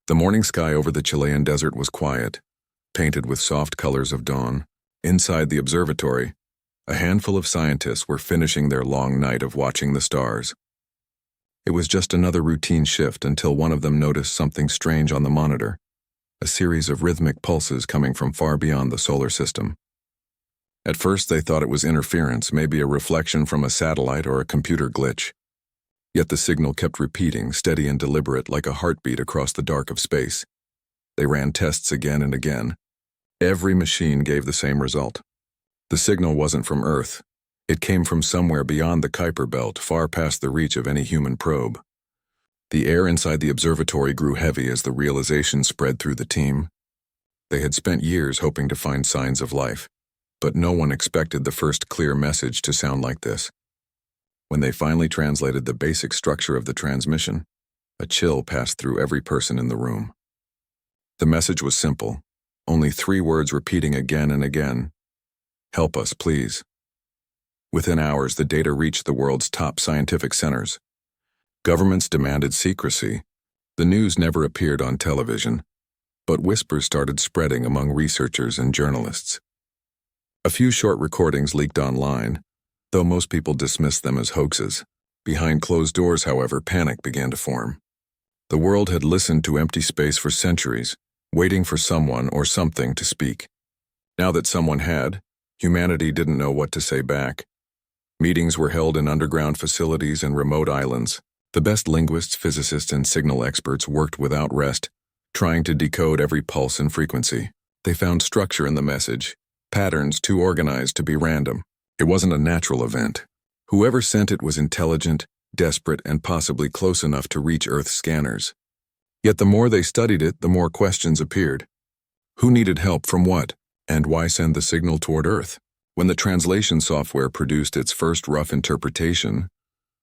The morning sky over the Chilean desert was quiet, painted with soft colors of dawn. Inside the observatory, a handful of scientists were finishing their long night of watching the stars. It was just another routine shift until one of them noticed something strange on the monitor, a series of rhythmic pulses coming from far beyond the solar system. At first they thought it was interference, maybe a reflection from a satellite or a computer glitch. Yet the signal kept repeating, steady and deliberate, like a heartbeat across the dark of space. They ran tests again and again. Every machine gave the same result. The signal wasn't from Earth. It came from somewhere beyond the Kuiper Belt, far past the reach of any human probe. The air inside the observatory grew heavy as the realization spread through the team. They had spent years hoping to find signs of life, but no one expected the first clear message to sound like this. When they finally translated the basic structure of the transmission, a chill passed through every person in the room. The message was simple, only 3 words repeating again and again. "Help us, please." Within hours, the data reached the world's top scientific centers. Governments demanded secrecy. The news never appeared on television, but whispers started spreading among researchers and journalists. A few short recordings leaked online, though most people dismissed them as hoaxes. Behind closed doors, however, panic began to form. The world had listened to empty space for centuries, waiting for someone or something to speak. Now that someone had, humanity didn't know what to say back. Meetings were held in underground facilities and remote islands. The best linguists, physicists, and signal experts worked without rest, trying to decode every pulse and frequency. They found structure in the message, patterns too organized to be random. It wasn't a natural event. Whoever sent it was intelligent, desperate, and possibly close enough to reach Earth's scanners. Yet the more they studied it, the more questions appeared. Who needed help from what, and why send the signal toward Earth? When the translation software produced its first rough interpretation,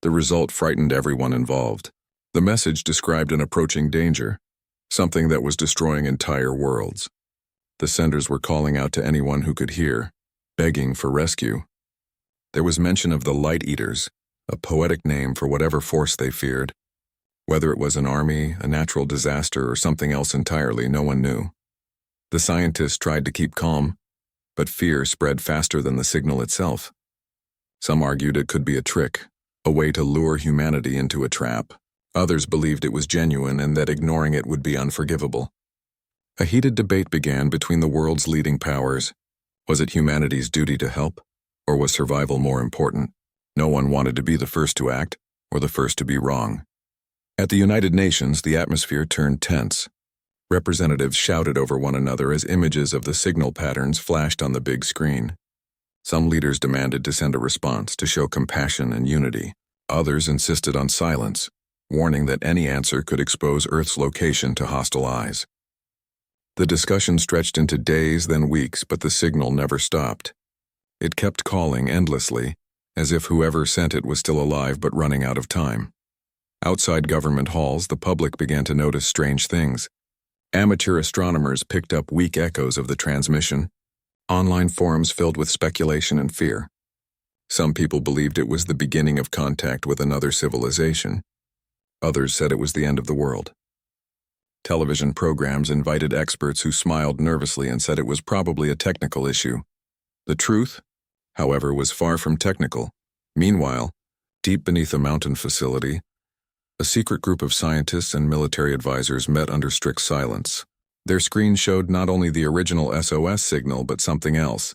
the result frightened everyone involved. The message described an approaching danger, something that was destroying entire worlds. The senders were calling out to anyone who could hear, begging for rescue. There was mention of the Light Eaters, a poetic name for whatever force they feared. Whether it was an army, a natural disaster, or something else entirely, no one knew. The scientists tried to keep calm, but fear spread faster than the signal itself. Some argued it could be a trick, a way to lure humanity into a trap. Others believed it was genuine and that ignoring it would be unforgivable. A heated debate began between the world's leading powers. Was it humanity's duty to help, or was survival more important? No one wanted to be the first to act, or the first to be wrong. At the United Nations, the atmosphere turned tense. Representatives shouted over one another as images of the signal patterns flashed on the big screen. Some leaders demanded to send a response to show compassion and unity. Others insisted on silence, warning that any answer could expose Earth's location to hostile eyes. The discussion stretched into days, then weeks, but the signal never stopped. It kept calling endlessly, as if whoever sent it was still alive but running out of time. Outside government halls, the public began to notice strange things. Amateur astronomers picked up weak echoes of the transmission. Online forums filled with speculation and fear. Some people believed it was the beginning of contact with another civilization. Others said it was the end of the world. Television programs invited experts who smiled nervously and said it was probably a technical issue. The truth, however, was far from technical. Meanwhile, deep beneath a mountain facility, a secret group of scientists and military advisors met under strict silence. Their screen showed not only the original SOS signal but something else,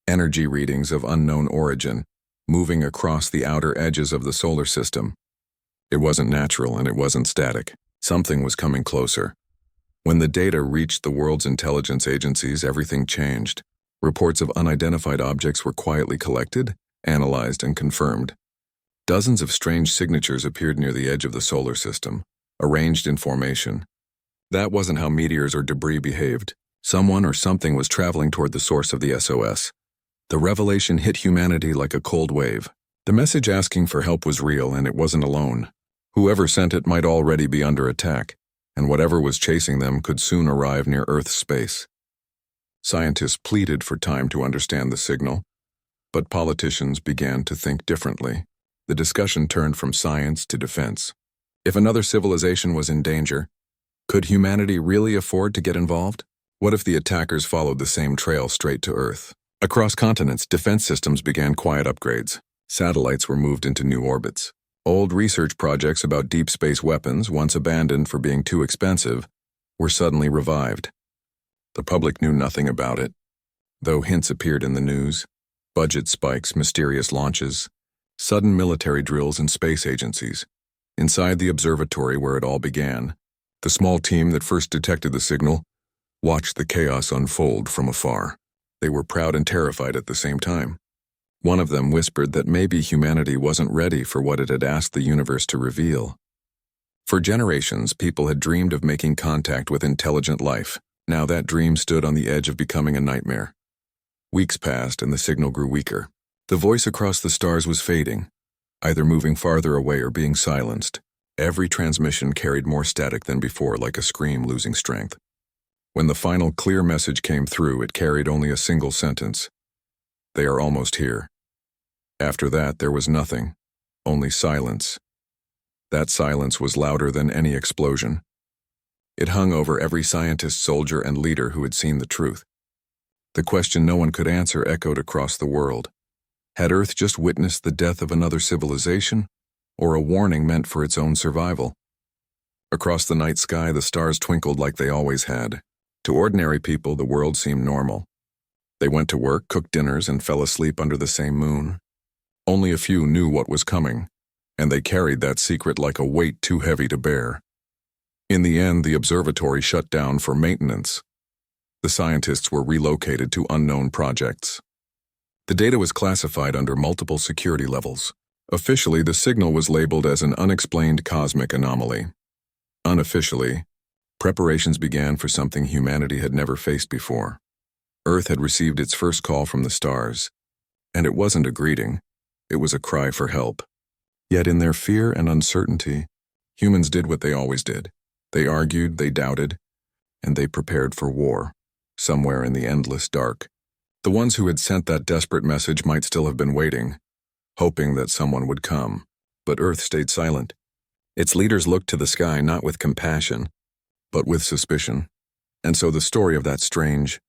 energy readings of unknown origin, moving across the outer edges of the solar system. It wasn't natural and it wasn't static. Something was coming closer. When the data reached the world's intelligence agencies, everything changed. Reports of unidentified objects were quietly collected, analyzed, and confirmed. Dozens of strange signatures appeared near the edge of the solar system, arranged in formation. That wasn't how meteors or debris behaved. Someone or something was traveling toward the source of the SOS. The revelation hit humanity like a cold wave. The message asking for help was real, and it wasn't alone. Whoever sent it might already be under attack, and whatever was chasing them could soon arrive near Earth's space. Scientists pleaded for time to understand the signal, but politicians began to think differently. The discussion turned from science to defense. If another civilization was in danger, Could humanity really afford to get involved? What if the attackers followed the same trail straight to Earth? Across continents, defense systems began quiet upgrades. Satellites were moved into new orbits. Old research projects about deep space weapons, once abandoned for being too expensive, were suddenly revived. The public knew nothing about it, though hints appeared in the news. Budget spikes, mysterious launches, sudden military drills and space agencies. Inside the observatory where it all began, the small team that first detected the signal watched the chaos unfold from afar. They were proud and terrified at the same time. One of them whispered that maybe humanity wasn't ready for what it had asked the universe to reveal. For generations, people had dreamed of making contact with intelligent life. Now that dream stood on the edge of becoming a nightmare. Weeks passed and the signal grew weaker. The voice across the stars was fading, either moving farther away or being silenced. Every transmission carried more static than before, like a scream losing strength. When the final clear message came through, it carried only a single sentence. "They are almost here." After that, there was nothing, only silence. That silence was louder than any explosion. It hung over every scientist, soldier, and leader who had seen the truth. The question no one could answer echoed across the world. Had Earth just witnessed the death of another civilization, or a warning meant for its own survival? Across the night sky, the stars twinkled like they always had. To ordinary people, the world seemed normal. They went to work, cooked dinners, and fell asleep under the same moon. Only a few knew what was coming, and they carried that secret like a weight too heavy to bear. In the end, the observatory shut down for maintenance. The scientists were relocated to unknown projects. The data was classified under multiple security levels. Officially, the signal was labeled as an unexplained cosmic anomaly. Unofficially, preparations began for something humanity had never faced before. Earth had received its first call from the stars, and it wasn't a greeting, it was a cry for help. Yet in their fear and uncertainty, humans did what they always did. They argued, they doubted, and they prepared for war, somewhere in the endless dark. The ones who had sent that desperate message might still have been waiting, hoping that someone would come, but Earth stayed silent. Its leaders looked to the sky not with compassion, but with suspicion. And so the story of that strange,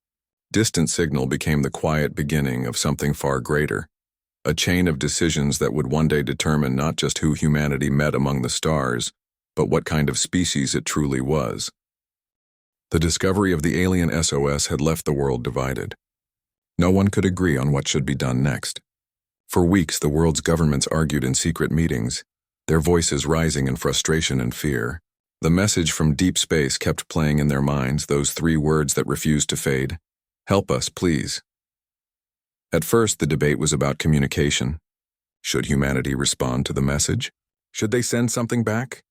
distant signal became the quiet beginning of something far greater, a chain of decisions that would one day determine not just who humanity met among the stars, but what kind of species it truly was. The discovery of the alien SOS had left the world divided. No one could agree on what should be done next. For weeks, the world's governments argued in secret meetings, their voices rising in frustration and fear. The message from deep space kept playing in their minds, those three words that refused to fade: "Help us, please." At first, the debate was about communication. Should humanity respond to the message? Should they send something back?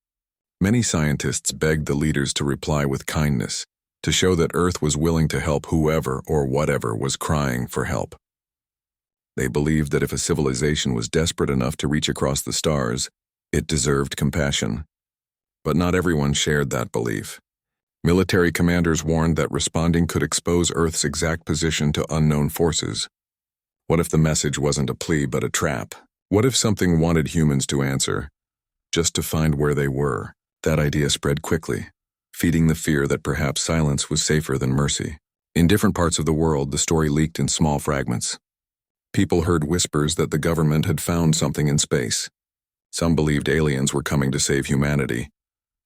Many scientists begged the leaders to reply with kindness, to show that Earth was willing to help whoever or whatever was crying for help. They believed that if a civilization was desperate enough to reach across the stars, it deserved compassion. But not everyone shared that belief. Military commanders warned that responding could expose Earth's exact position to unknown forces. What if the message wasn't a plea but a trap? What if something wanted humans to answer, just to find where they were? That idea spread quickly, feeding the fear that perhaps silence was safer than mercy. In different parts of the world, the story leaked in small fragments. People heard whispers that the government had found something in space. Some believed aliens were coming to save humanity,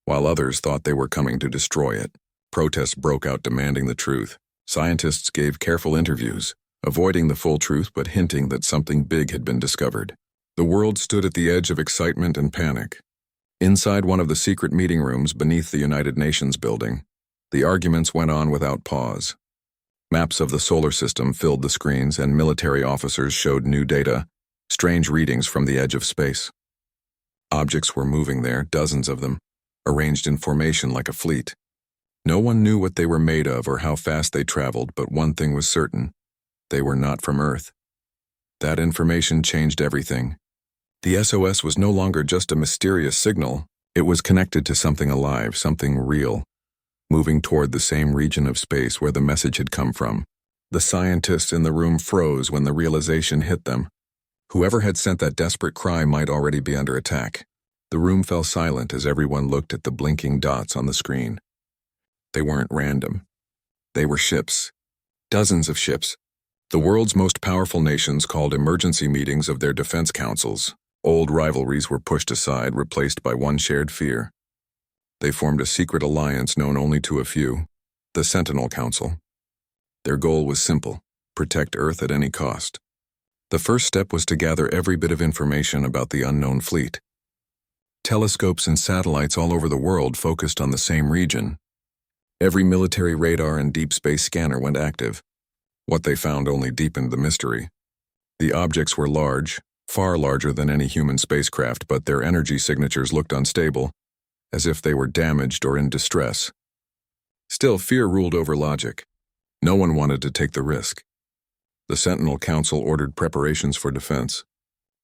while others thought they were coming to destroy it. Protests broke out demanding the truth. Scientists gave careful interviews, avoiding the full truth but hinting that something big had been discovered. The world stood at the edge of excitement and panic. Inside one of the secret meeting rooms beneath the United Nations building, the arguments went on without pause. Maps of the solar system filled the screens, and military officers showed new data, strange readings from the edge of space. Objects were moving there, dozens of them, arranged in formation like a fleet. No one knew what they were made of or how fast they traveled, but one thing was certain: they were not from Earth. That information changed everything. The SOS was no longer just a mysterious signal. It was connected to something alive, something real, moving toward the same region of space where the message had come from. The scientists in the room froze when the realization hit them. Whoever had sent that desperate cry might already be under attack. The room fell silent as everyone looked at the blinking dots on the screen. They weren't random. They were ships. Dozens of ships. The world's most powerful nations called emergency meetings of their defense councils. Old rivalries were pushed aside, replaced by one shared fear. They formed a secret alliance known only to a few, the Sentinel Council. Their goal was simple: protect Earth at any cost. The first step was to gather every bit of information about the unknown fleet. Telescopes and satellites all over the world focused on the same region. Every military radar and deep space scanner went active. What they found only deepened the mystery. The objects were large, far larger than any human spacecraft, but their energy signatures looked unstable, as if they were damaged or in distress. Still, fear ruled over logic. No one wanted to take the risk. The Sentinel Council ordered preparations for defense.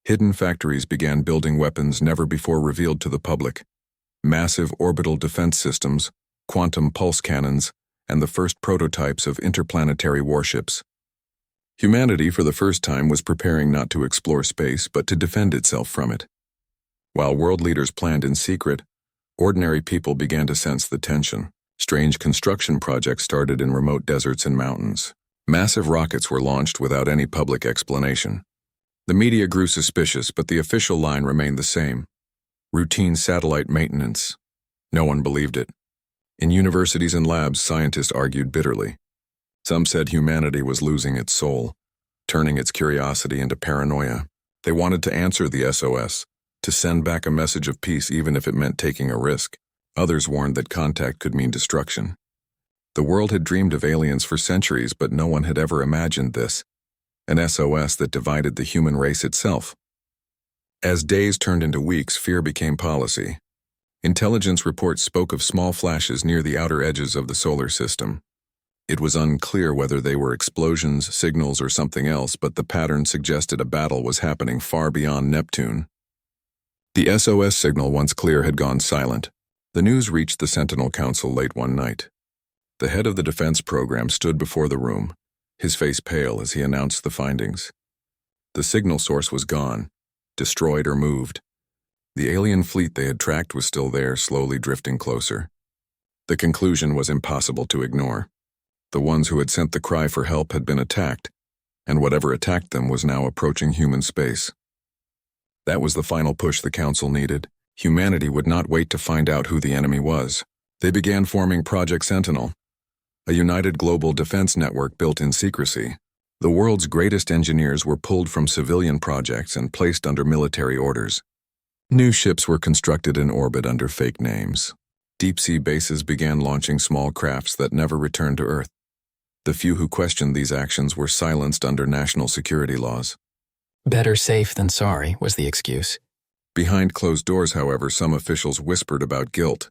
Hidden factories began building weapons never before revealed to the public. Massive orbital defense systems, quantum pulse cannons, and the first prototypes of interplanetary warships. Humanity, for the first time, was preparing not to explore space, but to defend itself from it. While world leaders planned in secret, ordinary people began to sense the tension. Strange construction projects started in remote deserts and mountains. Massive rockets were launched without any public explanation. The media grew suspicious, but the official line remained the same: routine satellite maintenance. No one believed it. In universities and labs, scientists argued bitterly. Some said humanity was losing its soul, turning its curiosity into paranoia. They wanted to answer the SOS, to send back a message of peace even if it meant taking a risk. Others warned that contact could mean destruction. The world had dreamed of aliens for centuries, but no one had ever imagined this: an SOS that divided the human race itself. As days turned into weeks, fear became policy. Intelligence reports spoke of small flashes near the outer edges of the solar system. It was unclear whether they were explosions, signals, or something else, but the pattern suggested a battle was happening far beyond Neptune. The SOS signal, once clear, had gone silent. The news reached the Sentinel Council late one night. The head of the defense program stood before the room, his face pale as he announced the findings. The signal source was gone, destroyed or moved. The alien fleet they had tracked was still there, slowly drifting closer. The conclusion was impossible to ignore. The ones who had sent the cry for help had been attacked, and whatever attacked them was now approaching human space. That was the final push the Council needed. Humanity would not wait to find out who the enemy was. They began forming Project Sentinel, a united global defense network built in secrecy. The world's greatest engineers were pulled from civilian projects and placed under military orders. New ships were constructed in orbit under fake names. Deep-sea bases began launching small crafts that never returned to Earth. The few who questioned these actions were silenced under national security laws. Better safe than sorry, was the excuse. Behind closed doors, however, some officials whispered about guilt.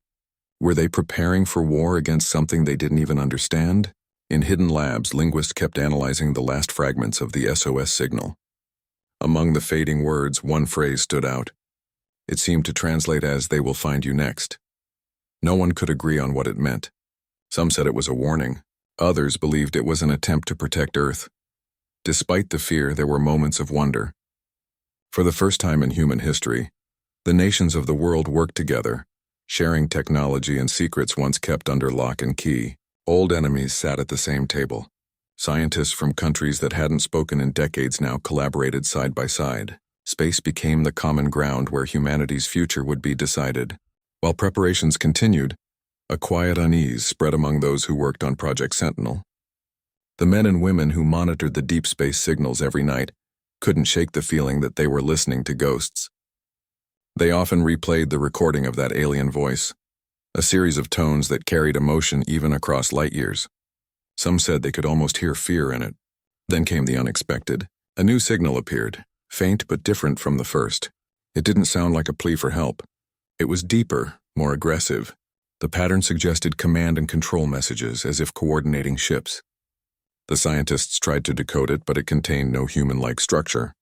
Were they preparing for war against something they didn't even understand? In hidden labs, linguists kept analyzing the last fragments of the SOS signal. Among the fading words, one phrase stood out. It seemed to translate as, "They will find you next." No one could agree on what it meant. Some said it was a warning. Others believed it was an attempt to protect Earth. Despite the fear, there were moments of wonder. For the first time in human history, the nations of the world worked together, sharing technology and secrets once kept under lock and key. Old enemies sat at the same table. Scientists from countries that hadn't spoken in decades now collaborated side by side. Space became the common ground where humanity's future would be decided. While preparations continued, a quiet unease spread among those who worked on Project Sentinel. The men and women who monitored the deep space signals every night couldn't shake the feeling that they were listening to ghosts. They often replayed the recording of that alien voice, a series of tones that carried emotion even across light years. Some said they could almost hear fear in it. Then came the unexpected. A new signal appeared, faint but different from the first. It didn't sound like a plea for help. It was deeper, more aggressive. The pattern suggested command and control messages, as if coordinating ships. The scientists tried to decode it, but it contained no human-like structure.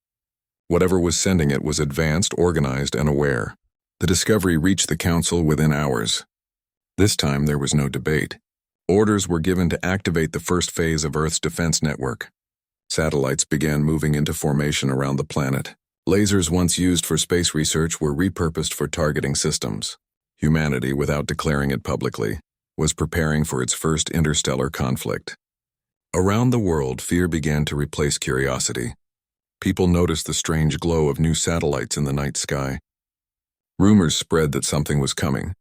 Whatever was sending it was advanced, organized, and aware. The discovery reached the Council within hours. This time there was no debate. Orders were given to activate the first phase of Earth's defense network. Satellites began moving into formation around the planet. Lasers once used for space research were repurposed for targeting systems. Humanity, without declaring it publicly, was preparing for its first interstellar conflict. Around the world, fear began to replace curiosity. People noticed the strange glow of new satellites in the night sky. Rumors spread that something was coming.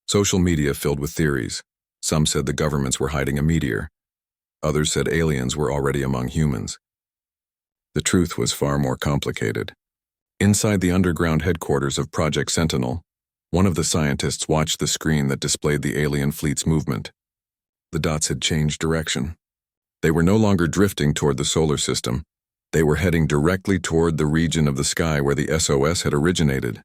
Social media filled with theories. Some said the governments were hiding a meteor. Others said aliens were already among humans. The truth was far more complicated. Inside the underground headquarters of Project Sentinel, one of the scientists watched the screen that displayed the alien fleet's movement. The dots had changed direction. They were no longer drifting toward the solar system. They were heading directly toward the region of the sky where the SOS had originated.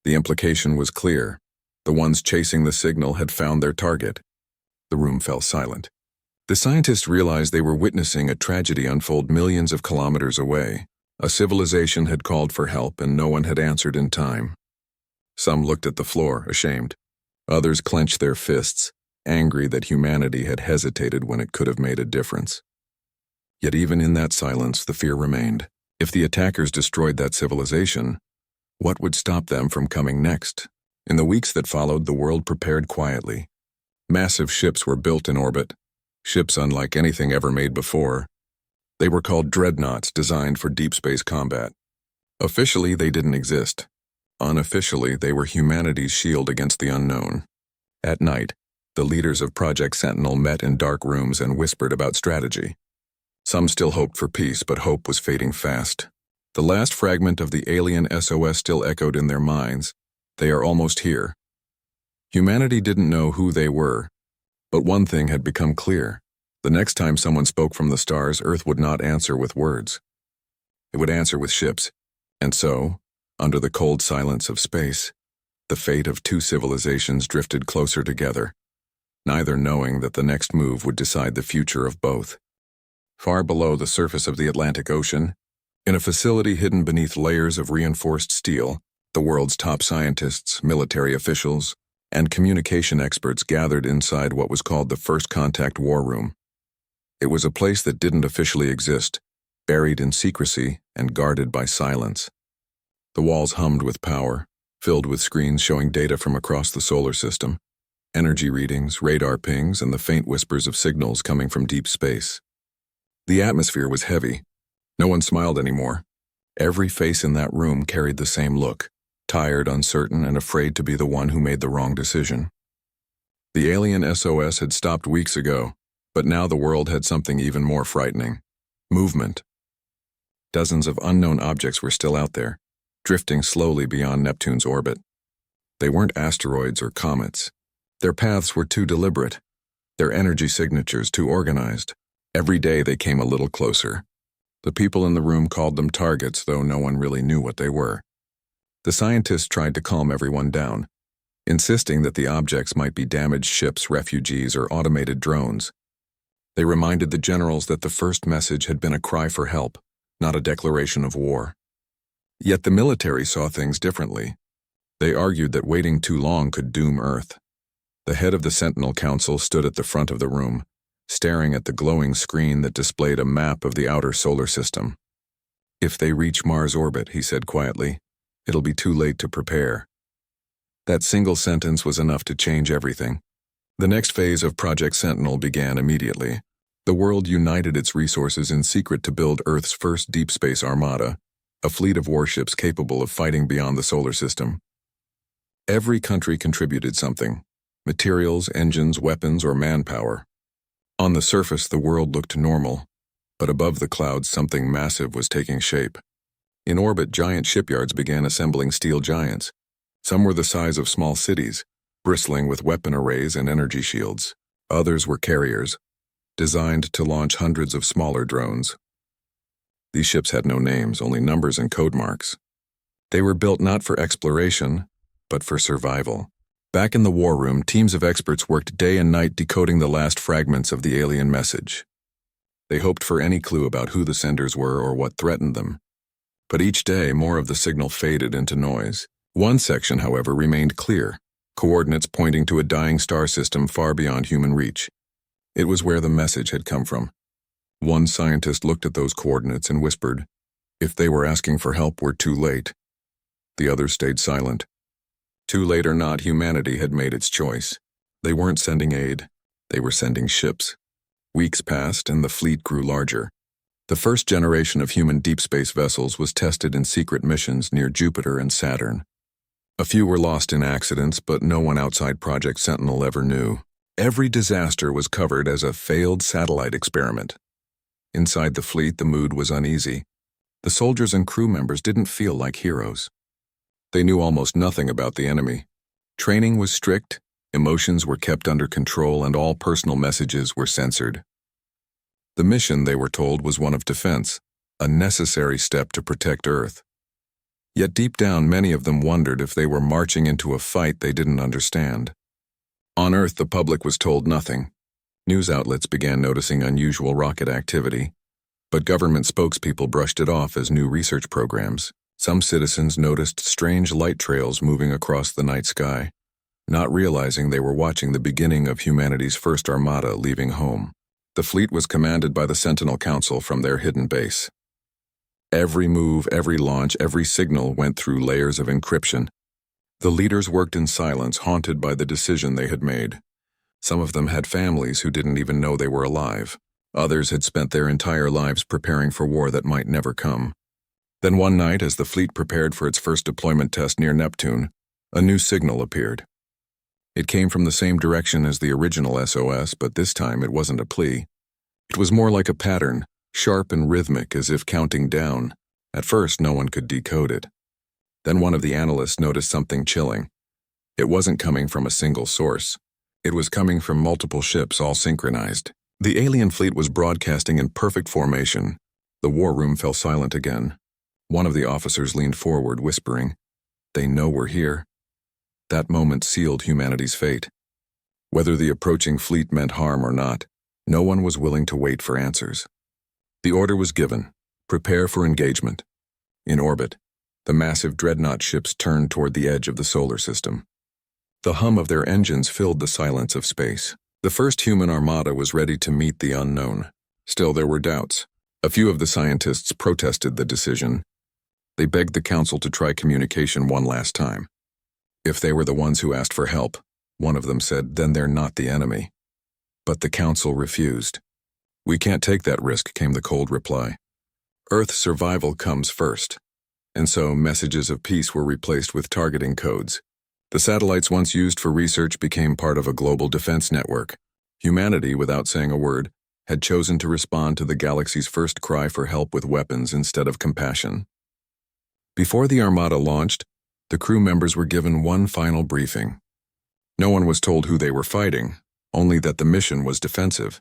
The implication was clear. The ones chasing the signal had found their target. The room fell silent. The scientists realized they were witnessing a tragedy unfold millions of kilometers away. A civilization had called for help and no one had answered in time. Some looked at the floor, ashamed. Others clenched their fists, angry that humanity had hesitated when it could have made a difference. Yet even in that silence, the fear remained. If the attackers destroyed that civilization, what would stop them from coming next? In the weeks that followed, the world prepared quietly. Massive ships were built in orbit, ships unlike anything ever made before. They were called dreadnoughts, designed for deep space combat. Officially, they didn't exist. Unofficially, they were humanity's shield against the unknown. At night, the leaders of Project Sentinel met in dark rooms and whispered about strategy. Some still hoped for peace, but hope was fading fast. The last fragment of the alien SOS still echoed in their minds. They are almost here. Humanity didn't know who they were, but one thing had become clear. The next time someone spoke from the stars, Earth would not answer with words. It would answer with ships. And so, under the cold silence of space, the fate of two civilizations drifted closer together, neither knowing that the next move would decide the future of both. Far below the surface of the Atlantic Ocean, in a facility hidden beneath layers of reinforced steel, the world's top scientists, military officials, and communication experts gathered inside what was called the First Contact War Room. It was a place that didn't officially exist, buried in secrecy and guarded by silence. The walls hummed with power, filled with screens showing data from across the solar system, energy readings, radar pings, and the faint whispers of signals coming from deep space. The atmosphere was heavy. No one smiled anymore. Every face in that room carried the same look, tired, uncertain, and afraid to be the one who made the wrong decision. The alien SOS had stopped weeks ago, but now the world had something even more frightening: movement. Dozens of unknown objects were still out there, drifting slowly beyond Neptune's orbit. They weren't asteroids or comets. Their paths were too deliberate, their energy signatures too organized. Every day they came a little closer. The people in the room called them targets, though no one really knew what they were. The scientists tried to calm everyone down, insisting that the objects might be damaged ships, refugees, or automated drones. They reminded the generals that the first message had been a cry for help, not a declaration of war. Yet the military saw things differently. They argued that waiting too long could doom Earth. The head of the Sentinel Council stood at the front of the room, staring at the glowing screen that displayed a map of the outer solar system. "If they reach Mars' orbit," he said quietly, "it'll be too late to prepare." That single sentence was enough to change everything. The next phase of Project Sentinel began immediately. The world united its resources in secret to build Earth's first deep space armada, a fleet of warships capable of fighting beyond the solar system. Every country contributed something: materials, engines, weapons, or manpower. On the surface, the world looked normal, but above the clouds, something massive was taking shape. In orbit, giant shipyards began assembling steel giants. Some were the size of small cities, bristling with weapon arrays and energy shields. Others were carriers, designed to launch hundreds of smaller drones. These ships had no names, only numbers and code marks. They were built not for exploration, but for survival. Back in the war room, teams of experts worked day and night decoding the last fragments of the alien message. They hoped for any clue about who the senders were or what threatened them. But each day, more of the signal faded into noise. One section, however, remained clear, coordinates pointing to a dying star system far beyond human reach. It was where the message had come from. One scientist looked at those coordinates and whispered, "If they were asking for help, we're too late." The others stayed silent. Too late or not, humanity had made its choice. They weren't sending aid. They were sending ships. Weeks passed and the fleet grew larger. The first generation of human deep space vessels was tested in secret missions near Jupiter and Saturn. A few were lost in accidents, but no one outside Project Sentinel ever knew. Every disaster was covered as a failed satellite experiment. Inside the fleet, the mood was uneasy. The soldiers and crew members didn't feel like heroes. They knew almost nothing about the enemy. Training was strict, emotions were kept under control, and all personal messages were censored. The mission, they were told, was one of defense, a necessary step to protect Earth. Yet deep down, many of them wondered if they were marching into a fight they didn't understand. On Earth, the public was told nothing. News outlets began noticing unusual rocket activity, but government spokespeople brushed it off as new research programs. Some citizens noticed strange light trails moving across the night sky, not realizing they were watching the beginning of humanity's first Armada leaving home. The fleet was commanded by the Sentinel Council from their hidden base. Every move, every launch, every signal went through layers of encryption. The leaders worked in silence, haunted by the decision they had made. Some of them had families who didn't even know they were alive. Others had spent their entire lives preparing for war that might never come. Then one night, as the fleet prepared for its first deployment test near Neptune, a new signal appeared. It came from the same direction as the original SOS, but this time it wasn't a plea. It was more like a pattern, sharp and rhythmic, as if counting down. At first, no one could decode it. Then one of the analysts noticed something chilling. It wasn't coming from a single source. It was coming from multiple ships, all synchronized. The alien fleet was broadcasting in perfect formation. The war room fell silent again. One of the officers leaned forward, whispering, "They know we're here." That moment sealed humanity's fate. Whether the approaching fleet meant harm or not, no one was willing to wait for answers. The order was given: prepare for engagement. In orbit, the massive dreadnought ships turned toward the edge of the solar system. The hum of their engines filled the silence of space. The first human armada was ready to meet the unknown. Still, there were doubts. A few of the scientists protested the decision. They begged the council to try communication one last time. If they were the ones who asked for help, one of them said, then they're not the enemy. But the council refused. "We can't take that risk," came the cold reply. "Earth's survival comes first." And so messages of peace were replaced with targeting codes. The satellites once used for research became part of a global defense network. Humanity, without saying a word, had chosen to respond to the galaxy's first cry for help with weapons instead of compassion. Before the Armada launched, the crew members were given one final briefing. No one was told who they were fighting, only that the mission was defensive.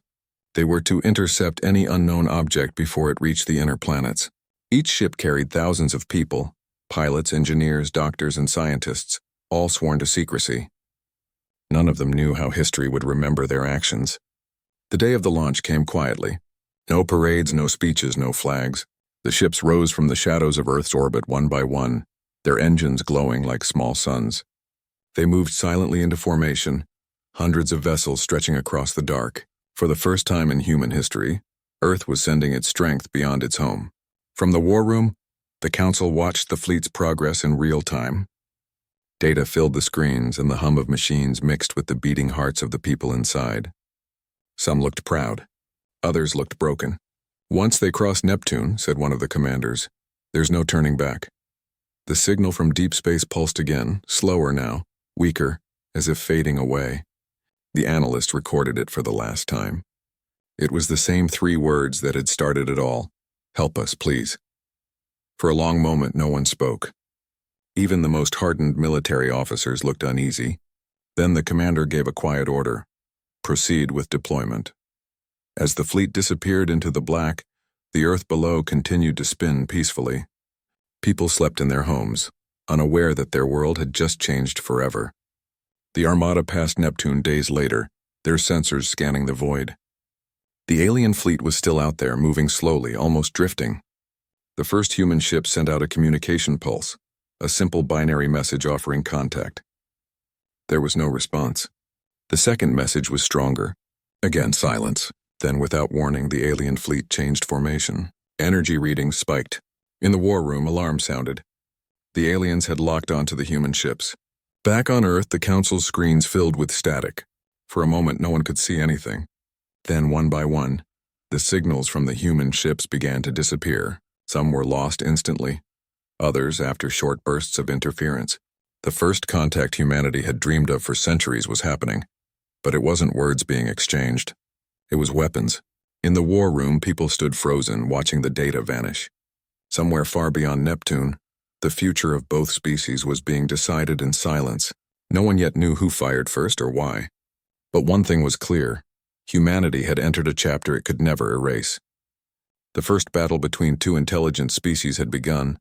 They were to intercept any unknown object before it reached the inner planets. Each ship carried thousands of people, pilots, engineers, doctors, and scientists, all sworn to secrecy. None of them knew how history would remember their actions. The day of the launch came quietly. No parades, no speeches, no flags. The ships rose from the shadows of Earth's orbit one by one, their engines glowing like small suns. They moved silently into formation, hundreds of vessels stretching across the dark. For the first time in human history, Earth was sending its strength beyond its home. From the war room, the council watched the fleet's progress in real time. Data filled the screens, and the hum of machines mixed with the beating hearts of the people inside. Some looked proud. Others looked broken. "Once they cross Neptune," said one of the commanders, "there's no turning back." The signal from deep space pulsed again, slower now, weaker, as if fading away. The analyst recorded it for the last time. It was the same 3 words that had started it all: "Help us, please." For a long moment, no one spoke. Even the most hardened military officers looked uneasy. Then the commander gave a quiet order: proceed with deployment. As the fleet disappeared into the black, the Earth below continued to spin peacefully. People slept in their homes, unaware that their world had just changed forever. The Armada passed Neptune days later, their sensors scanning the void. The alien fleet was still out there, moving slowly, almost drifting. The first human ship sent out a communication pulse, a simple binary message offering contact. There was no response. The second message was stronger. Again, silence. Then, without warning, the alien fleet changed formation. Energy readings spiked. In the war room, alarm sounded. The aliens had locked onto the human ships. Back on Earth, the council's screens filled with static. For a moment, no one could see anything. Then, one by one, the signals from the human ships began to disappear. Some were lost instantly, others after short bursts of interference. The first contact humanity had dreamed of for centuries was happening, but it wasn't words being exchanged. It was weapons. In the war room, people stood frozen, watching the data vanish. Somewhere far beyond Neptune, the future of both species was being decided in silence. No one yet knew who fired first or why. But one thing was clear. Humanity had entered a chapter it could never erase. The first battle between two intelligent species had begun,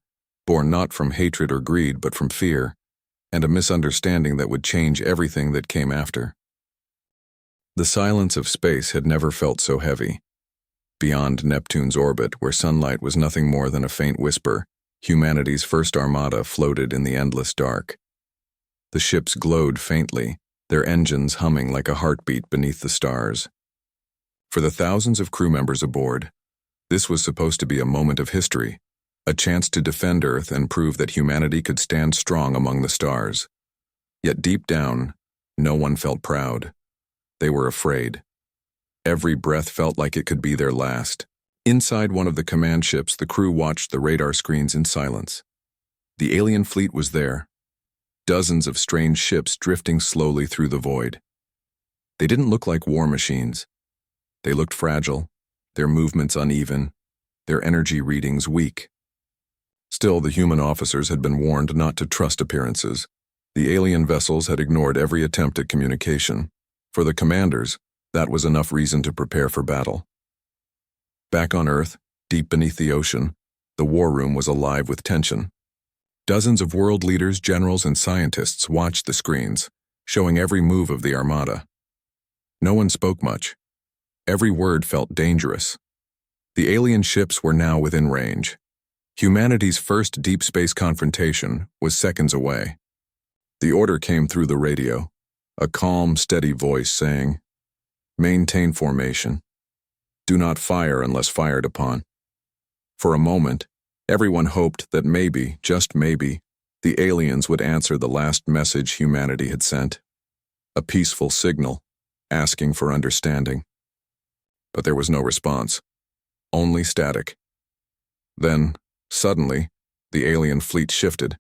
born not from hatred or greed but from fear, and a misunderstanding that would change everything that came after. The silence of space had never felt so heavy. Beyond Neptune's orbit, where sunlight was nothing more than a faint whisper, humanity's first armada floated in the endless dark. The ships glowed faintly, their engines humming like a heartbeat beneath the stars. For the thousands of crew members aboard, this was supposed to be a moment of history, a chance to defend Earth and prove that humanity could stand strong among the stars. Yet deep down, no one felt proud. They were afraid. Every breath felt like it could be their last. Inside one of the command ships, the crew watched the radar screens in silence. The alien fleet was there. Dozens of strange ships drifting slowly through the void. They didn't look like war machines. They looked fragile, their movements uneven, their energy readings weak. Still, the human officers had been warned not to trust appearances. The alien vessels had ignored every attempt at communication. For the commanders, that was enough reason to prepare for battle. Back on Earth, deep beneath the ocean, the war room was alive with tension. Dozens of world leaders, generals, and scientists watched the screens, showing every move of the Armada. No one spoke much. Every word felt dangerous. The alien ships were now within range. Humanity's first deep space confrontation was seconds away. The order came through the radio, a calm, steady voice saying, "Maintain formation. Do not fire unless fired upon." For a moment, everyone hoped that maybe, just maybe, the aliens would answer the last message humanity had sent. A peaceful signal, asking for understanding. But there was no response. Only static. Then, suddenly, the alien fleet shifted.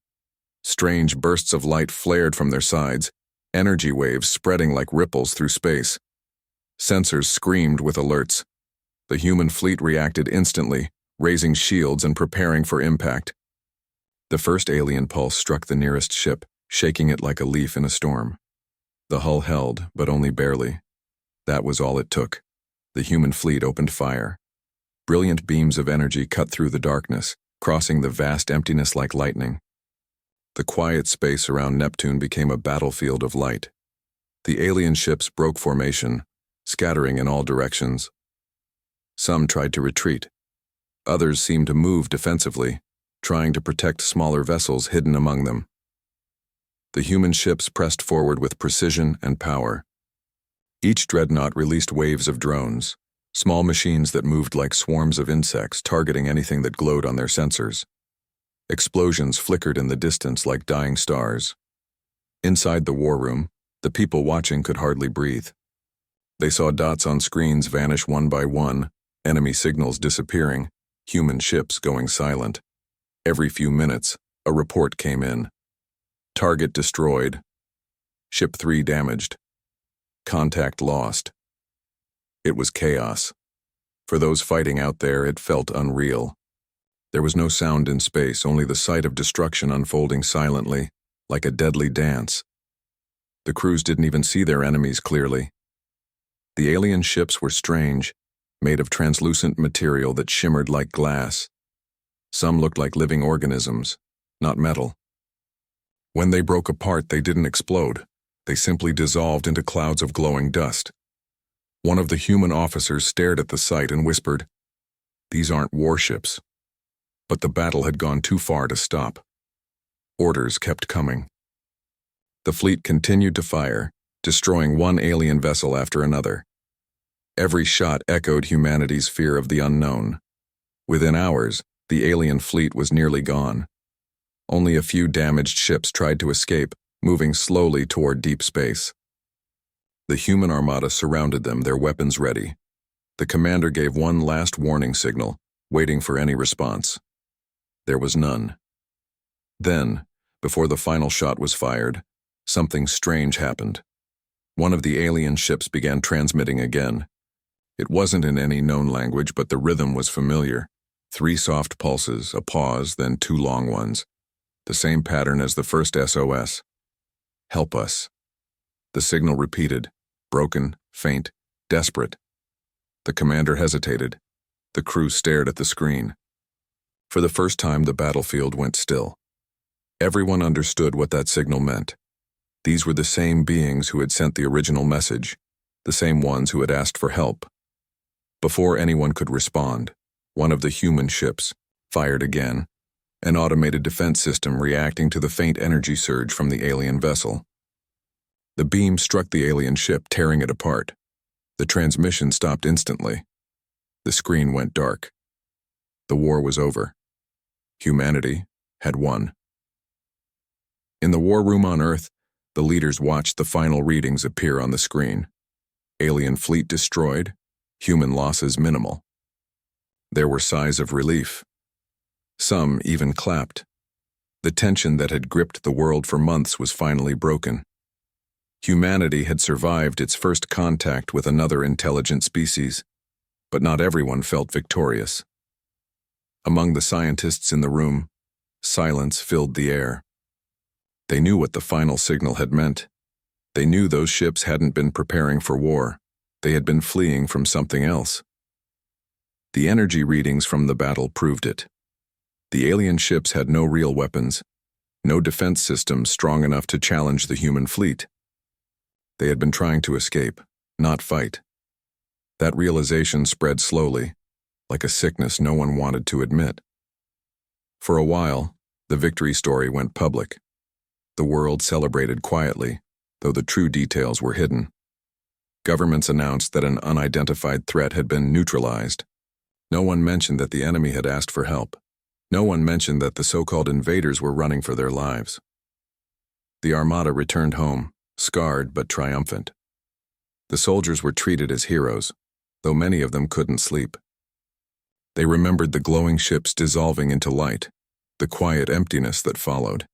Strange bursts of light flared from their sides, energy waves spreading like ripples through space. Sensors screamed with alerts. The human fleet reacted instantly, raising shields and preparing for impact. The first alien pulse struck the nearest ship, shaking it like a leaf in a storm. The hull held, but only barely. That was all it took. The human fleet opened fire. Brilliant beams of energy cut through the darkness, crossing the vast emptiness like lightning. The quiet space around Neptune became a battlefield of light. The alien ships broke formation, scattering in all directions. Some tried to retreat. Others seemed to move defensively, trying to protect smaller vessels hidden among them. The human ships pressed forward with precision and power. Each dreadnought released waves of drones, small machines that moved like swarms of insects, targeting anything that glowed on their sensors. Explosions flickered in the distance like dying stars. Inside the war room, the people watching could hardly breathe. They saw dots on screens vanish one by one, enemy signals disappearing, human ships going silent. Every few minutes, a report came in. Target destroyed. Ship 3 damaged. Contact lost. It was chaos. For those fighting out there, it felt unreal. There was no sound in space, only the sight of destruction unfolding silently, like a deadly dance. The crews didn't even see their enemies clearly. The alien ships were strange, made of translucent material that shimmered like glass. Some looked like living organisms, not metal. When they broke apart, they didn't explode. They simply dissolved into clouds of glowing dust. One of the human officers stared at the sight and whispered, "These aren't warships." But the battle had gone too far to stop. Orders kept coming. The fleet continued to fire, destroying one alien vessel after another. Every shot echoed humanity's fear of the unknown. Within hours, the alien fleet was nearly gone. Only a few damaged ships tried to escape, moving slowly toward deep space. The human armada surrounded them, their weapons ready. The commander gave one last warning signal, waiting for any response. There was none. Then, before the final shot was fired, something strange happened. One of the alien ships began transmitting again. It wasn't in any known language, but the rhythm was familiar. 3 soft pulses, a pause, then 2 long ones. The same pattern as the first SOS. Help us. The signal repeated, broken, faint, desperate. The commander hesitated. The crew stared at the screen. For the first time, the battlefield went still. Everyone understood what that signal meant. These were the same beings who had sent the original message, the same ones who had asked for help. Before anyone could respond, one of the human ships fired again, an automated defense system reacting to the faint energy surge from the alien vessel. The beam struck the alien ship, tearing it apart. The transmission stopped instantly. The screen went dark. The war was over. Humanity had won. In the war room on Earth, the leaders watched the final readings appear on the screen. Alien fleet destroyed, human losses minimal. There were sighs of relief. Some even clapped. The tension that had gripped the world for months was finally broken. Humanity had survived its first contact with another intelligent species, but not everyone felt victorious. Among the scientists in the room, silence filled the air. They knew what the final signal had meant. They knew those ships hadn't been preparing for war. They had been fleeing from something else. The energy readings from the battle proved it. The alien ships had no real weapons, no defense systems strong enough to challenge the human fleet. They had been trying to escape, not fight. That realization spread slowly, like a sickness no one wanted to admit. For a while, the victory story went public. The world celebrated quietly, though the true details were hidden. Governments announced that an unidentified threat had been neutralized. No one mentioned that the enemy had asked for help. No one mentioned that the so-called invaders were running for their lives. The Armada returned home, scarred but triumphant. The soldiers were treated as heroes, though many of them couldn't sleep. They remembered the glowing ships dissolving into light, the quiet emptiness that followed,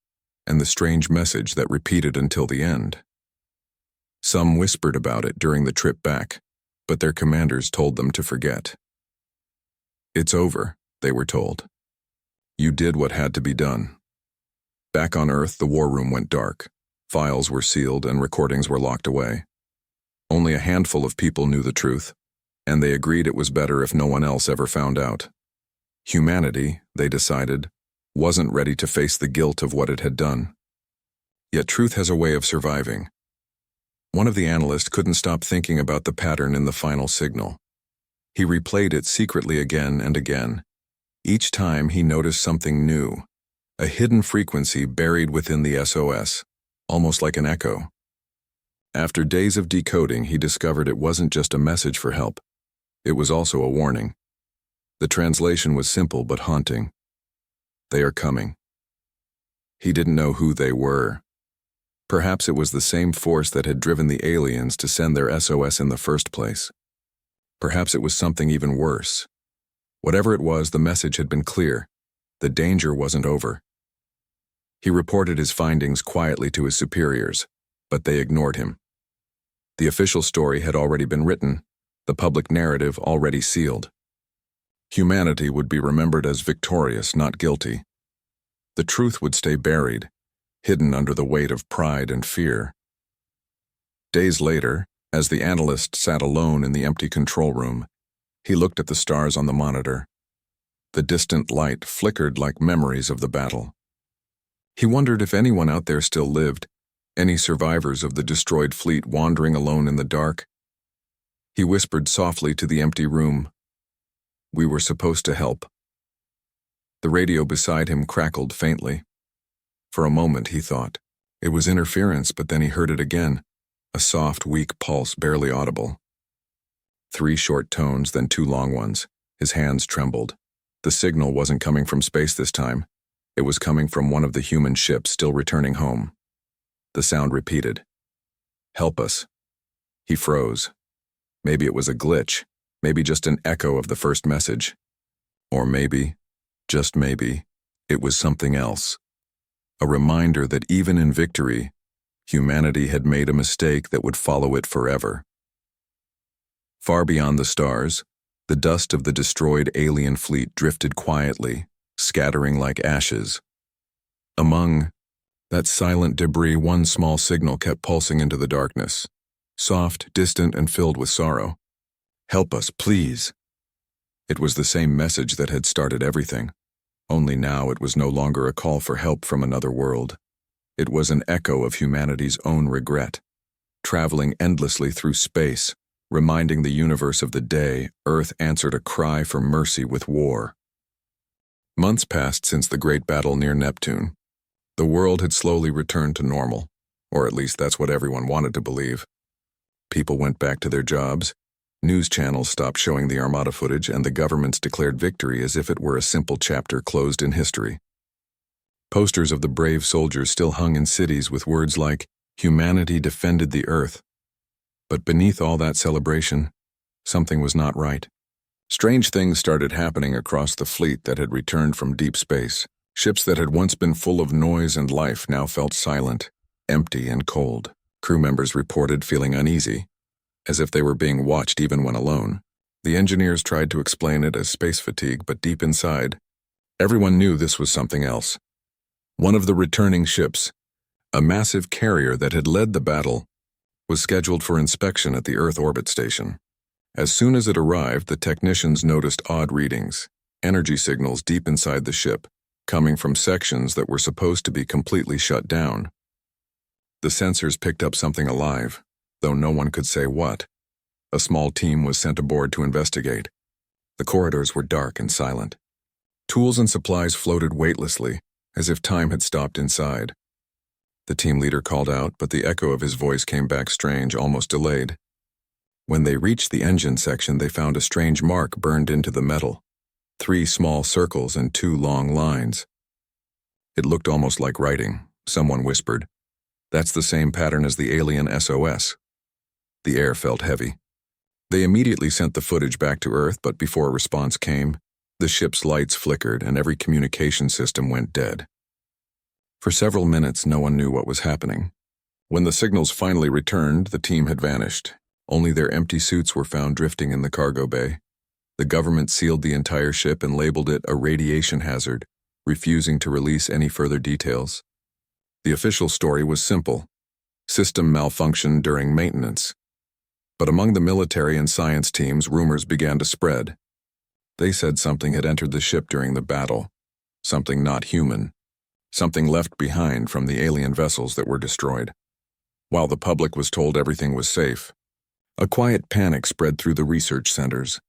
and the strange message that repeated until the end. Some whispered about it during the trip back, but their commanders told them to forget. It's over, they were told. You did what had to be done. Back on Earth, the war room went dark. Files were sealed and recordings were locked away. Only a handful of people knew the truth, and they agreed it was better if no one else ever found out. Humanity, they decided, wasn't ready to face the guilt of what it had done. Yet truth has a way of surviving. One of the analysts couldn't stop thinking about the pattern in the final signal. He replayed it secretly again and again. Each time he noticed something new, a hidden frequency buried within the SOS, almost like an echo. After days of decoding, he discovered it wasn't just a message for help. It was also a warning. The translation was simple but haunting. They are coming. He didn't know who they were. Perhaps it was the same force that had driven the aliens to send their SOS in the first place. Perhaps it was something even worse. Whatever it was, the message had been clear. The danger wasn't over. He reported his findings quietly to his superiors, but they ignored him. The official story had already been written, the public narrative already sealed. Humanity would be remembered as victorious, not guilty. The truth would stay buried, hidden under the weight of pride and fear. Days later, as the analyst sat alone in the empty control room, he looked at the stars on the monitor. The distant light flickered like memories of the battle. He wondered if anyone out there still lived, any survivors of the destroyed fleet wandering alone in the dark. He whispered softly to the empty room, "We were supposed to help." The radio beside him crackled faintly. For a moment, he thought. It was interference, but then he heard it again, a soft, weak pulse barely audible. 3 short tones, then 2 long ones. His hands trembled. The signal wasn't coming from space this time. It was coming from one of the human ships still returning home. The sound repeated. "Help us." He froze. Maybe it was a glitch, maybe just an echo of the first message. Or maybe, just maybe, it was something else. A reminder that even in victory, humanity had made a mistake that would follow it forever. Far beyond the stars, the dust of the destroyed alien fleet drifted quietly, scattering like ashes. Among that silent debris, one small signal kept pulsing into the darkness, soft, distant, and filled with sorrow. "Help us, please." It was the same message that had started everything, only now it was no longer a call for help from another world. It was an echo of humanity's own regret, traveling endlessly through space, reminding the universe of the day Earth answered a cry for mercy with war. Months passed since the great battle near Neptune. The world had slowly returned to normal, or at least that's what everyone wanted to believe. People went back to their jobs, news channels stopped showing the Armada footage, and the governments declared victory as if it were a simple chapter closed in history. Posters of the brave soldiers still hung in cities with words like, "Humanity defended the Earth." But beneath all that celebration, something was not right. Strange things started happening across the fleet that had returned from deep space. Ships that had once been full of noise and life now felt silent, empty, and cold. Crew members reported feeling uneasy, as if they were being watched even when alone. The engineers tried to explain it as space fatigue, but deep inside, everyone knew this was something else. One of the returning ships, a massive carrier that had led the battle, was scheduled for inspection at the Earth orbit station. As soon as it arrived, the technicians noticed odd readings, energy signals deep inside the ship, coming from sections that were supposed to be completely shut down. The sensors picked up something alive, though no one could say what. A small team was sent aboard to investigate. The corridors were dark and silent. Tools and supplies floated weightlessly, as if time had stopped inside. The team leader called out, but the echo of his voice came back strange, almost delayed. When they reached the engine section, they found a strange mark burned into the metal. 3 small circles and 2 long lines. It looked almost like writing, someone whispered. "That's the same pattern as the alien SOS." The air felt heavy. They immediately sent the footage back to Earth, but before a response came, the ship's lights flickered and every communication system went dead. For several minutes, no one knew what was happening. When the signals finally returned, the team had vanished. Only their empty suits were found drifting in the cargo bay. The government sealed the entire ship and labeled it a radiation hazard, refusing to release any further details. The official story was simple: system malfunction during maintenance. But among the military and science teams, rumors began to spread. They said something had entered the ship during the battle, something not human, something left behind from the alien vessels that were destroyed. While the public was told everything was safe, a quiet panic spread through the research centers.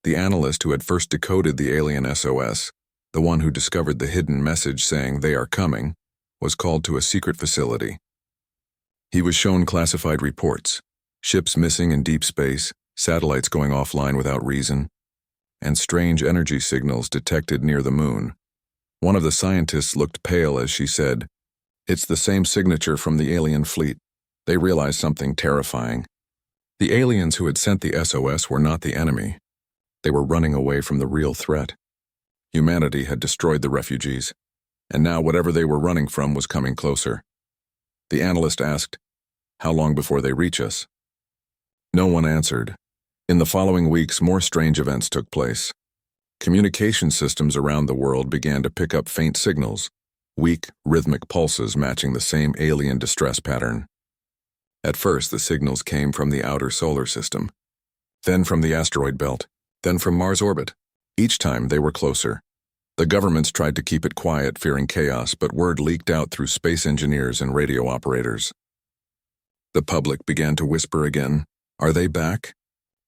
The analyst who had first decoded the alien SOS, the one who discovered the hidden message saying "they are coming," was called to a secret facility. He was shown classified reports, ships missing in deep space, satellites going offline without reason, and strange energy signals detected near the moon. One of the scientists looked pale as she said, "It's the same signature from the alien fleet." They realized something terrifying. The aliens who had sent the SOS were not the enemy. They were running away from the real threat. Humanity had destroyed the refugees, and now whatever they were running from was coming closer. The analyst asked, "How long before they reach us?" No one answered. In the following weeks, more strange events took place. Communication systems around the world began to pick up faint signals, weak, rhythmic pulses matching the same alien distress pattern. At first, the signals came from the outer solar system, then from the asteroid belt, then from Mars orbit. Each time they were closer. The governments tried to keep it quiet, fearing chaos, but word leaked out through space engineers and radio operators. The public began to whisper again, "Are they back?"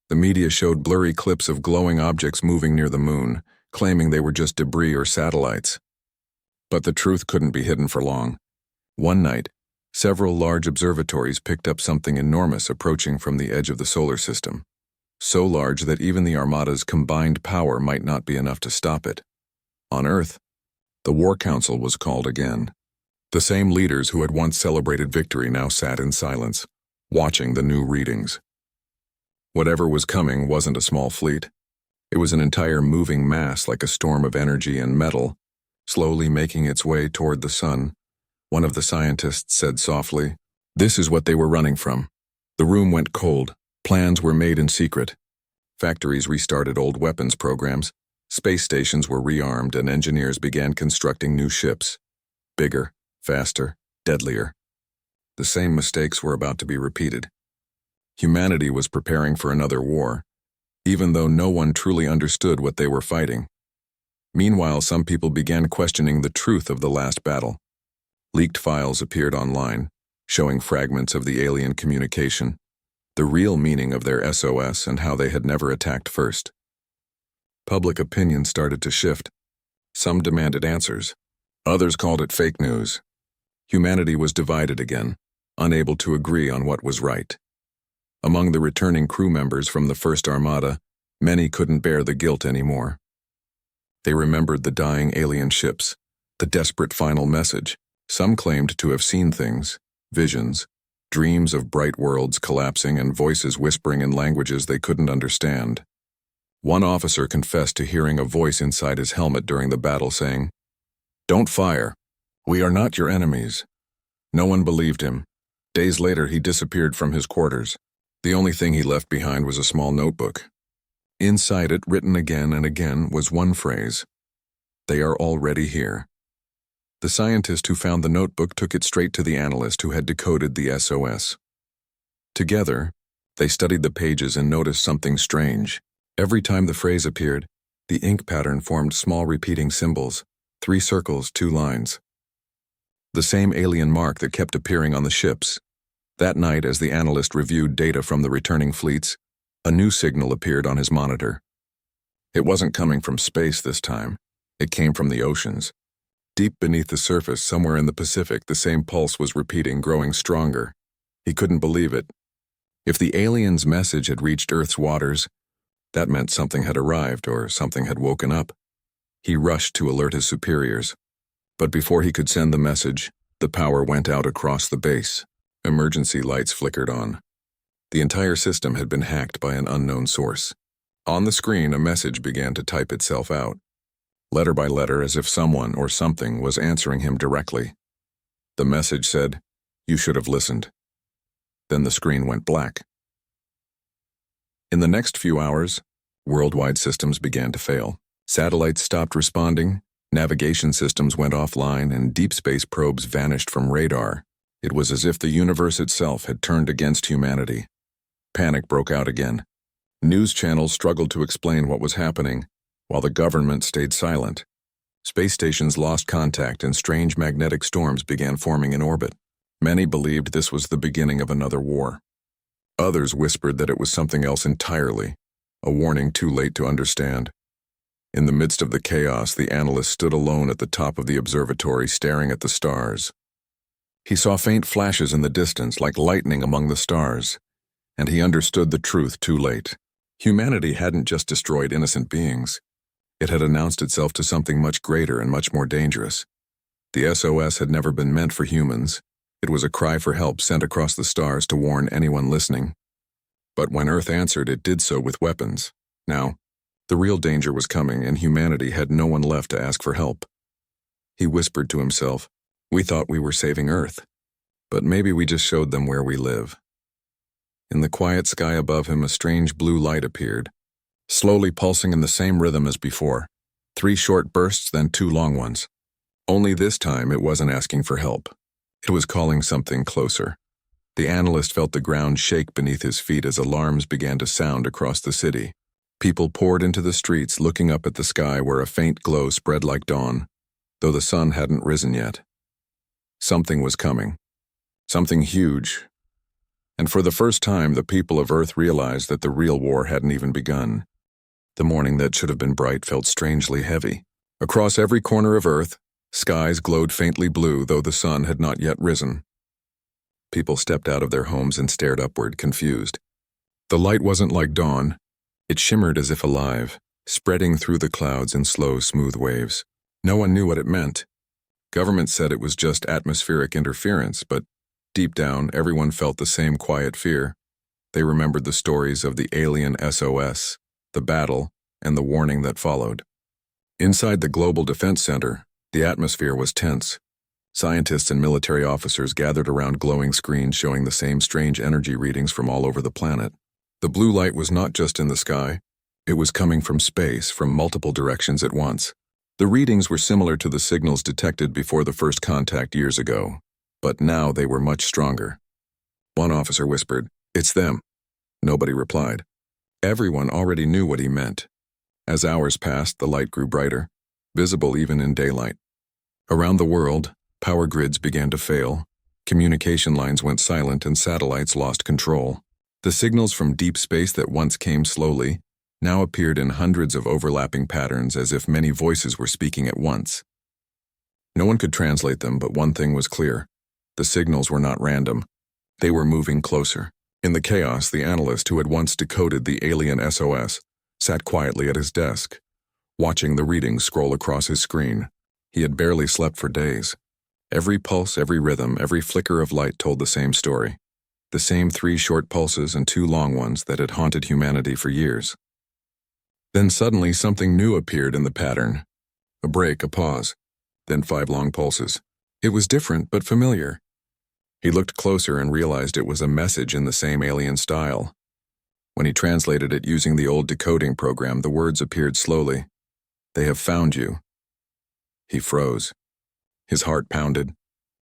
The media showed blurry clips of glowing objects moving near the moon, claiming they were just debris or satellites. But the truth couldn't be hidden for long. One night, several large observatories picked up something enormous approaching from the edge of the solar system, so large that even the Armada's combined power might not be enough to stop it. On Earth, the War Council was called again. The same leaders who had once celebrated victory now sat in silence, watching the new readings. Whatever was coming wasn't a small fleet. It was an entire moving mass like a storm of energy and metal, slowly making its way toward the sun. One of the scientists said softly, "This is what they were running from." The room went cold. Plans were made in secret. Factories restarted old weapons programs. Space stations were rearmed and engineers began constructing new ships. Bigger, faster, deadlier. The same mistakes were about to be repeated. Humanity was preparing for another war, even though no one truly understood what they were fighting. Meanwhile, some people began questioning the truth of the last battle. Leaked files appeared online, showing fragments of the alien communication, the real meaning of their SOS and how they had never attacked first. Public opinion started to shift. Some demanded answers. Others called it fake news. Humanity was divided again, unable to agree on what was right. Among the returning crew members from the first Armada, many couldn't bear the guilt anymore. They remembered the dying alien ships, the desperate final message. Some claimed to have seen things, visions, dreams of bright worlds collapsing and voices whispering in languages they couldn't understand. One officer confessed to hearing a voice inside his helmet during the battle saying, "Don't fire. We are not your enemies." No one believed him. Days later, he disappeared from his quarters. The only thing he left behind was a small notebook. Inside it, written again and again, was one phrase: "They are already here." The scientist who found the notebook took it straight to the analyst who had decoded the SOS. Together, they studied the pages and noticed something strange. Every time the phrase appeared, the ink pattern formed small repeating symbols, 3 circles, 2 lines. The same alien mark that kept appearing on the ships. That night, as the analyst reviewed data from the returning fleets, a new signal appeared on his monitor. It wasn't coming from space this time. It came from the oceans. Deep beneath the surface, somewhere in the Pacific, the same pulse was repeating, growing stronger. He couldn't believe it. If the alien's message had reached Earth's waters, that meant something had arrived or something had woken up. He rushed to alert his superiors. But before he could send the message, the power went out across the base. Emergency lights flickered on. The entire system had been hacked by an unknown source. On the screen, a message began to type itself out, letter by letter, as if someone or something was answering him directly. The message said, "You should have listened." Then the screen went black. In the next few hours, worldwide systems began to fail. Satellites stopped responding, navigation systems went offline, and deep space probes vanished from radar. It was as if the universe itself had turned against humanity. Panic broke out again. News channels struggled to explain what was happening, while the government stayed silent. Space stations lost contact and strange magnetic storms began forming in orbit. Many believed this was the beginning of another war. Others whispered that it was something else entirely, a warning too late to understand. In the midst of the chaos, the analyst stood alone at the top of the observatory, staring at the stars. He saw faint flashes in the distance, like lightning among the stars, and he understood the truth too late. Humanity hadn't just destroyed innocent beings. It had announced itself to something much greater and much more dangerous. The SOS had never been meant for humans. It was a cry for help sent across the stars to warn anyone listening. But when Earth answered, it did so with weapons. Now, the real danger was coming, and humanity had no one left to ask for help. He whispered to himself, "We thought we were saving Earth, but maybe we just showed them where we live." In the quiet sky above him, a strange blue light appeared, slowly pulsing in the same rhythm as before. 3 short bursts, then 2 long ones. Only this time it wasn't asking for help. It was calling something closer. The analyst felt the ground shake beneath his feet as alarms began to sound across the city. People poured into the streets, looking up at the sky where a faint glow spread like dawn, though the sun hadn't risen yet. Something was coming. Something huge. And for the first time, the people of Earth realized that the real war hadn't even begun. The morning that should have been bright felt strangely heavy. Across every corner of Earth, skies glowed faintly blue, though the sun had not yet risen. People stepped out of their homes and stared upward, confused. The light wasn't like dawn. It shimmered as if alive, spreading through the clouds in slow, smooth waves. No one knew what it meant. Government said it was just atmospheric interference, but deep down, everyone felt the same quiet fear. They remembered the stories of the alien SOS, the battle, and the warning that followed. Inside the Global Defense Center, the atmosphere was tense. Scientists and military officers gathered around glowing screens showing the same strange energy readings from all over the planet. The blue light was not just in the sky. It was coming from space, from multiple directions at once. The readings were similar to the signals detected before the first contact years ago, but now they were much stronger. One officer whispered, "It's them." Nobody replied. Everyone already knew what he meant. As hours passed, the light grew brighter, visible even in daylight. Around the world, power grids began to fail, communication lines went silent, and satellites lost control. The signals from deep space that once came slowly now appeared in hundreds of overlapping patterns, as if many voices were speaking at once. No one could translate them, but one thing was clear. The signals were not random. They were moving closer. In the chaos, the analyst who had once decoded the alien SOS sat quietly at his desk, watching the readings scroll across his screen. He had barely slept for days. Every pulse, every rhythm, every flicker of light told the same story. The same 3 short pulses and 2 long ones that had haunted humanity for years. Then suddenly something new appeared in the pattern. A break, a pause, then 5 long pulses. It was different but familiar. He looked closer and realized it was a message in the same alien style. When he translated it using the old decoding program, the words appeared slowly. "They have found you." He froze. His heart pounded.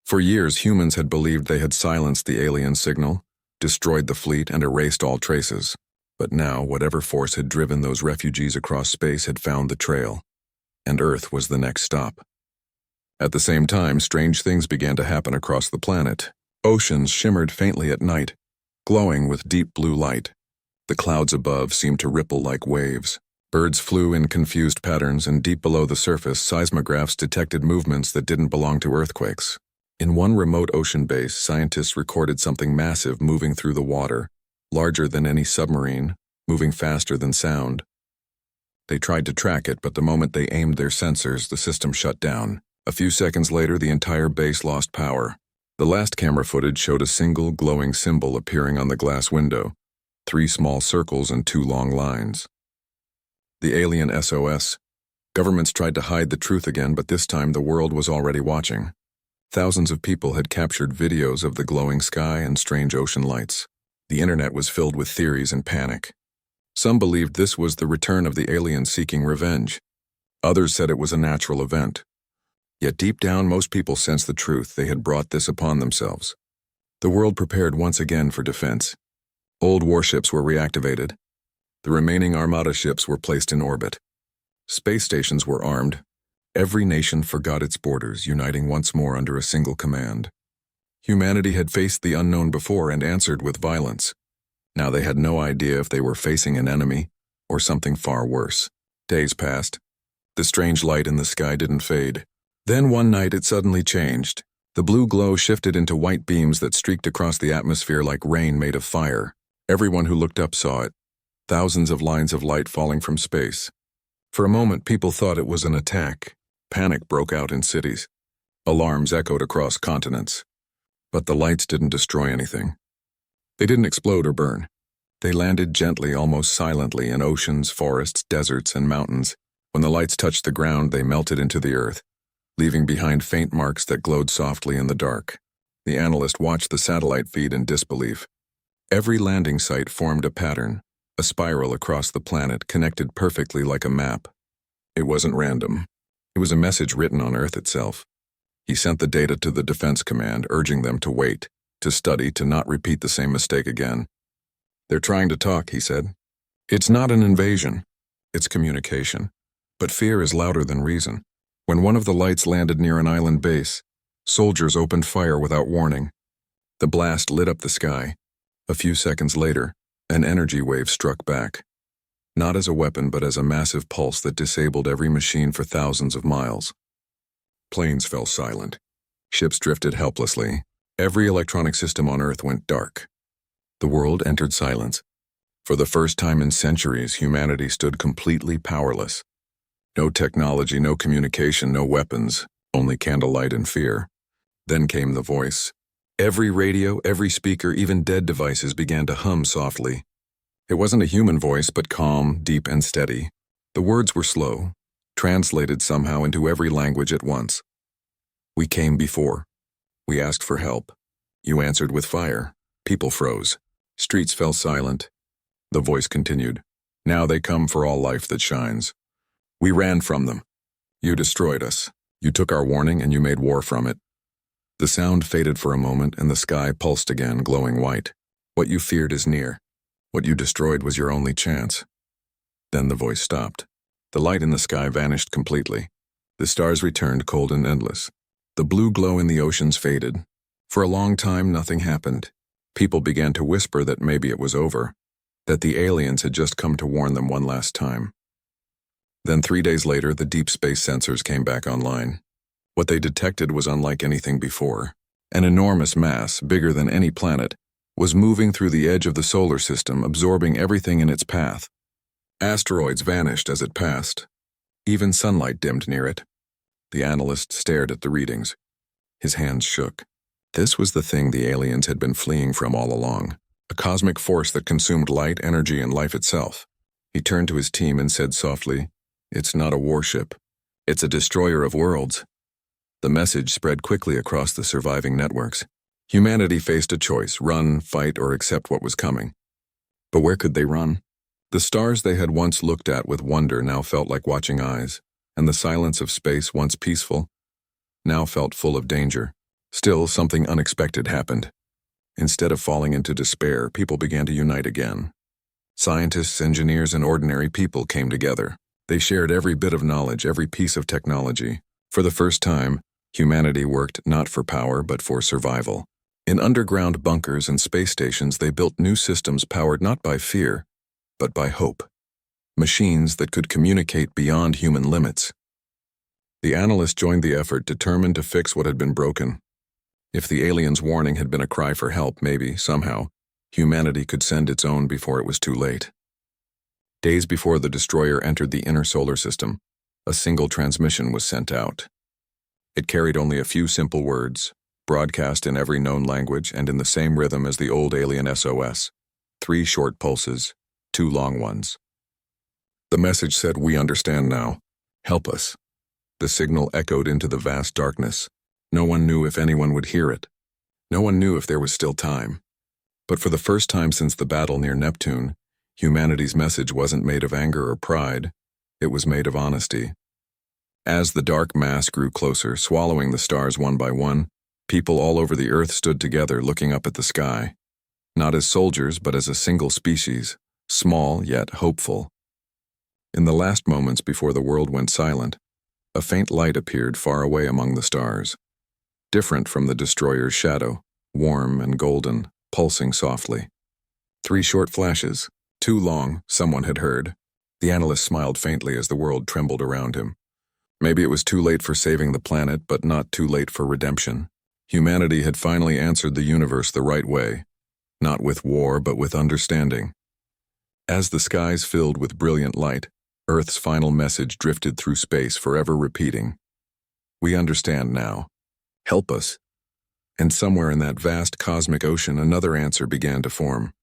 For years, humans had believed they had silenced the alien signal, destroyed the fleet, and erased all traces. But now, whatever force had driven those refugees across space had found the trail, and Earth was the next stop. At the same time, strange things began to happen across the planet. Oceans shimmered faintly at night, glowing with deep blue light. The clouds above seemed to ripple like waves. Birds flew in confused patterns, and deep below the surface, seismographs detected movements that didn't belong to earthquakes. In one remote ocean base, scientists recorded something massive moving through the water, larger than any submarine, moving faster than sound. They tried to track it, but the moment they aimed their sensors, the system shut down. A few seconds later, the entire base lost power. The last camera footage showed a single glowing symbol appearing on the glass window, 3 small circles and 2 long lines. The alien SOS. Governments tried to hide the truth again, but this time the world was already watching. Thousands of people had captured videos of the glowing sky and strange ocean lights. The internet was filled with theories and panic. Some believed this was the return of the aliens seeking revenge. Others said it was a natural event. Yet deep down, most people sensed the truth. They had brought this upon themselves. The world prepared once again for defense. Old warships were reactivated. The remaining Armada ships were placed in orbit. Space stations were armed. Every nation forgot its borders, uniting once more under a single command. Humanity had faced the unknown before and answered with violence. Now they had no idea if they were facing an enemy or something far worse. Days passed. The strange light in the sky didn't fade. Then one night it suddenly changed. The blue glow shifted into white beams that streaked across the atmosphere like rain made of fire. Everyone who looked up saw it. Thousands of lines of light falling from space. For a moment, people thought it was an attack. Panic broke out in cities. Alarms echoed across continents. But the lights didn't destroy anything. They didn't explode or burn. They landed gently, almost silently, in oceans, forests, deserts, and mountains. When the lights touched the ground, they melted into the earth, leaving behind faint marks that glowed softly in the dark. The analyst watched the satellite feed in disbelief. Every landing site formed a pattern, a spiral across the planet, connected perfectly like a map. It wasn't random. It was a message written on Earth itself. He sent the data to the Defense Command, urging them to wait, to study, to not repeat the same mistake again. "They're trying to talk," he said. "It's not an invasion. It's communication. But fear is louder than reason." When one of the lights landed near an island base, soldiers opened fire without warning. The blast lit up the sky. A few seconds later, an energy wave struck back. Not as a weapon, but as a massive pulse that disabled every machine for thousands of miles. Planes fell silent. Ships drifted helplessly. Every electronic system on Earth went dark. The world entered silence. For the first time in centuries, humanity stood completely powerless. No technology, no communication, no weapons, only candlelight and fear. Then came the voice. Every radio, every speaker, even dead devices began to hum softly. It wasn't a human voice, but calm, deep, and steady. The words were slow, translated somehow into every language at once. We came before. We asked for help. You answered with fire. People froze. Streets fell silent. The voice continued. Now they come for all life that shines. We ran from them. You destroyed us. You took our warning and you made war from it. The sound faded for a moment and the sky pulsed again, glowing white. What you feared is near. What you destroyed was your only chance. Then the voice stopped. The light in the sky vanished completely. The stars returned cold and endless. The blue glow in the oceans faded. For a long time, nothing happened. People began to whisper that maybe it was over, that the aliens had just come to warn them one last time. Then 3 days later, the deep space sensors came back online. What they detected was unlike anything before. An enormous mass, bigger than any planet, was moving through the edge of the solar system, absorbing everything in its path. Asteroids vanished as it passed. Even sunlight dimmed near it. The analyst stared at the readings. His hands shook. This was the thing the aliens had been fleeing from all along, a cosmic force that consumed light, energy, and life itself. He turned to his team and said softly, "It's not a warship. It's a destroyer of worlds." The message spread quickly across the surviving networks. Humanity faced a choice: run, fight, or accept what was coming. But where could they run? The stars they had once looked at with wonder now felt like watching eyes, and the silence of space, once peaceful, now felt full of danger. Still, something unexpected happened. Instead of falling into despair, people began to unite again. Scientists, engineers, and ordinary people came together. They shared every bit of knowledge, every piece of technology. For the first time, humanity worked not for power, but for survival. In underground bunkers and space stations, they built new systems powered not by fear, but by hope. Machines that could communicate beyond human limits. The analyst joined the effort, determined to fix what had been broken. If the aliens' warning had been a cry for help, maybe, somehow, humanity could send its own before it was too late. Days before the destroyer entered the inner solar system, a single transmission was sent out. It carried only a few simple words, broadcast in every known language and in the same rhythm as the old alien SOS. 3 short pulses, 2 long ones. The message said, "We understand now. Help us." The signal echoed into the vast darkness. No one knew if anyone would hear it. No one knew if there was still time. But for the first time since the battle near Neptune, humanity's message wasn't made of anger or pride. It was made of honesty. As the dark mass grew closer, swallowing the stars one by one, people all over the earth stood together, looking up at the sky. Not as soldiers, but as a single species, small yet hopeful. In the last moments before the world went silent, a faint light appeared far away among the stars. Different from the destroyer's shadow, warm and golden, pulsing softly. 3 short flashes, 2 long, someone had heard. The analyst smiled faintly as the world trembled around him. Maybe it was too late for saving the planet, but not too late for redemption. Humanity had finally answered the universe the right way, not with war, but with understanding. As the skies filled with brilliant light, Earth's final message drifted through space, forever repeating, "We understand now. Help us." And somewhere in that vast cosmic ocean, another answer began to form.